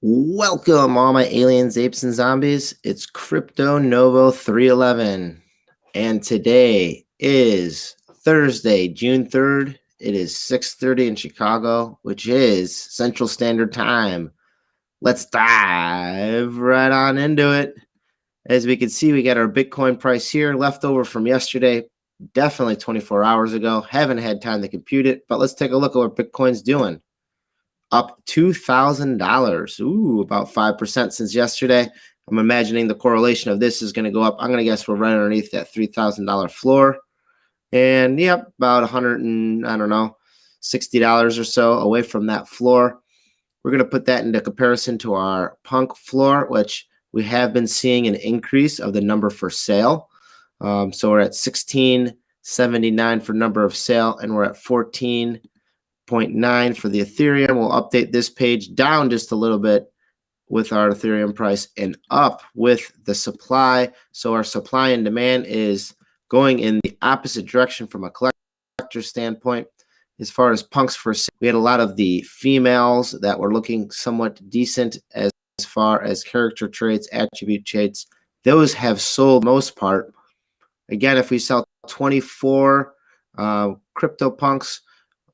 Welcome, all my aliens, apes, and zombies. It's Crypto Novo 311, and today is Thursday, June 3rd. It is 6:30 in Chicago, which is Central Standard Time. Let's dive right on into it. As we can see, we got our Bitcoin price here, left over from yesterday, definitely 24 hours ago. Haven't had time to compute it, but let's take a look at what Bitcoin's doing. Up $2,000. Ooh, about 5% since yesterday. I'm imagining the correlation of this is going to go up. I'm going to guess we're right underneath that $3,000 floor. And yep, about 100 and I don't know, $60 or so away from that floor. We're going to put that into comparison to our punk floor, which we have been seeing an increase of the number for sale. So we're at 1679 for number of sale, and we're at 14.9 for the Ethereum. We'll update this page down just a little bit with our Ethereum price and up with the supply. So our supply and demand is going in the opposite direction from a collector standpoint. As far as punks for sale, we had a lot of the females that were looking somewhat decent as far as character traits, attribute traits. Those have sold most part. Again, if we sell 24 crypto punks,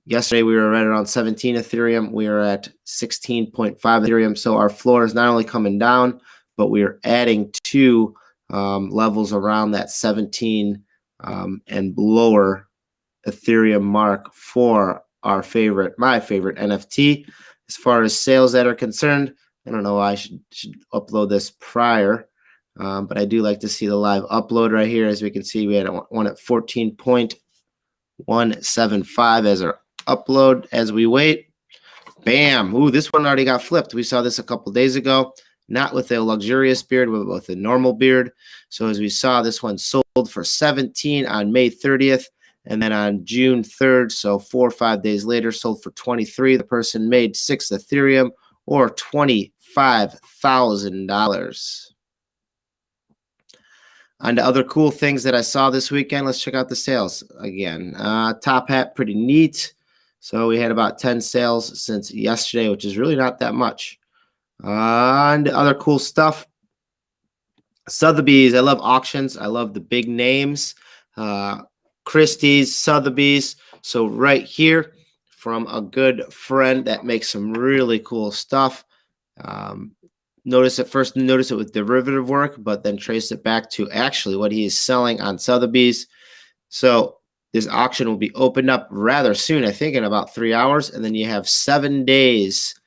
yesterday we were right around 17 Ethereum. We are at 16.5 Ethereum. So our floor is not only coming down, but we are adding two levels around that 17 and lower Ethereum mark for my favorite NFT. As far as sales that are concerned, I don't know why I should upload this prior, but I do like to see the live upload right here. As we can see, we had one at 14.175 as our upload as we wait. Bam. Ooh, this one already got flipped. We saw this a couple days ago, not with a luxurious beard, but with a normal beard. So as we saw, this one sold for 17 on May 30th. And then on June 3rd, so 4 or 5 days later, sold for 23. The person made 6 Ethereum or $25,000. On to other cool things that I saw this weekend. Let's check out the sales again. Top Hat, pretty neat. So we had about 10 sales since yesterday, which is really not that much. And other cool stuff. Sotheby's. I love auctions. I love the big names. Christie's, Sotheby's. So right here from a good friend that makes some really cool stuff. Notice it with derivative work, but then trace it back to actually what he is selling on Sotheby's. So this auction will be opened up rather soon, I think in about 3 hours. And then you have 7 days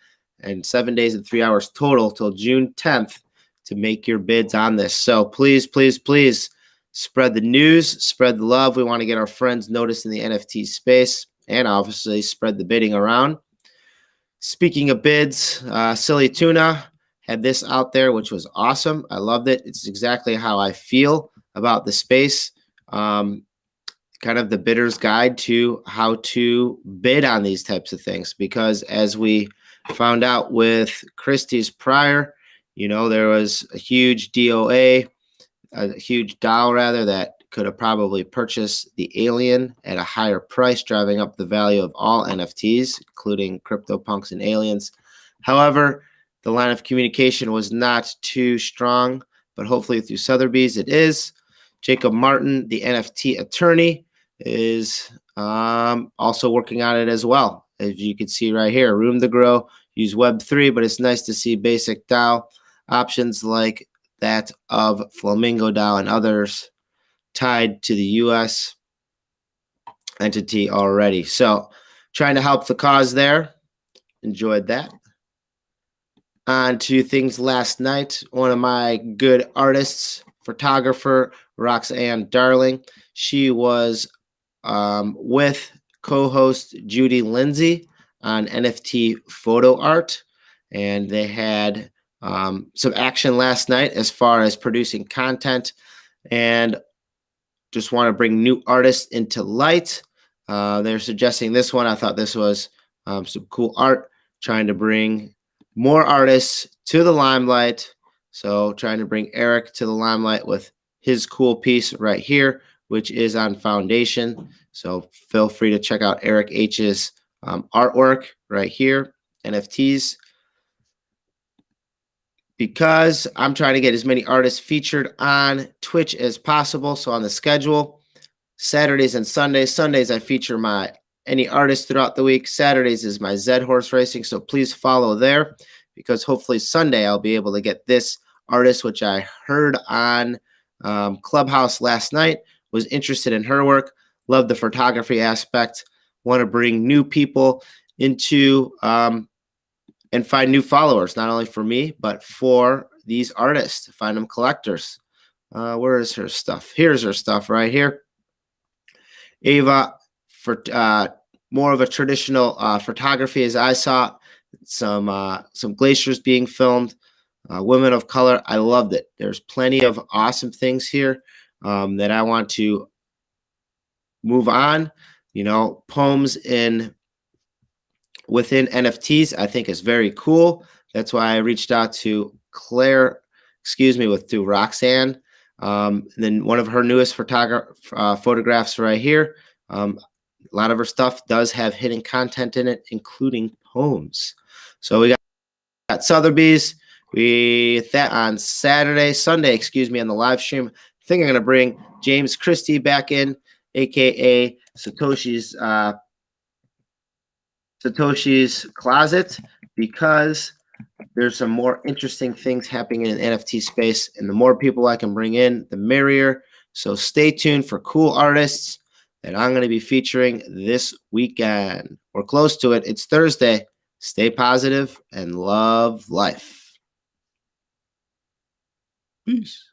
and 7 days and 3 hours total till June 10th to make your bids on this. So please, please, please spread the news, spread the love. We want to get our friends noticed in the NFT space and obviously spread the bidding around. Speaking of bids, Silly Tuna had this out there, which was awesome. I loved it. It's exactly how I feel about the space. Kind of the bidder's guide to how to bid on these types of things, because as we found out with Christie's prior, there was a huge DOA, a huge DAO rather, that could have probably purchased the alien at a higher price, driving up the value of all NFTs, including CryptoPunks and aliens. However, the line of communication was not too strong, but hopefully through Sotheby's it is. Jacob Martin, the NFT attorney, is also working on it as well. As you can see right here, room to grow, use Web3, but it's nice to see basic DAO options like that of Flamingo DAO and others tied to the U.S. entity already. So trying to help the cause there. Enjoyed that. On to things last night. One of my good artists, photographer, Roxanne Darling. She was with co-host Judy Lindsay on NFT photo art, and they had some action last night as far as producing content, and just want to bring new artists into light. They're suggesting this one. I thought this was some cool art, trying to bring more artists to the limelight. So trying to bring Eric to the limelight with his cool piece right here, which is on Foundation. So feel free to check out Eric H's artwork right here, NFTs. because I'm trying to get as many artists featured on Twitch as possible. So on the schedule, Saturdays and Sundays. Sundays I feature my any artist throughout the week. Saturdays is my Zed Horse Racing. So please follow there, because hopefully Sunday I'll be able to get this artist, which I heard on Clubhouse last night, was interested in her work. Love the photography aspect. Want to bring new people into and find new followers, not only for me, but for these artists, find them collectors. Where is her stuff? Here's her stuff right here. Ava, for more of a traditional photography, as I saw, some glaciers being filmed, women of color. I loved it. There's plenty of awesome things here that I want to move on. You know, poems within NFTs, I think is very cool. That's why I reached out to to Roxanne. And then one of her newest photographs right here. A lot of her stuff does have hidden content in it, including poems. So we got Sotheby's. That on Sunday, on the live stream. I think I'm going to bring James Christie back in, aka Satoshi's Closet, because there's some more interesting things happening in the NFT space, and the more people I can bring in, the merrier. So stay tuned for cool artists that I'm going to be featuring this weekend. We're close to it. It's Thursday. Stay positive and love life. Peace.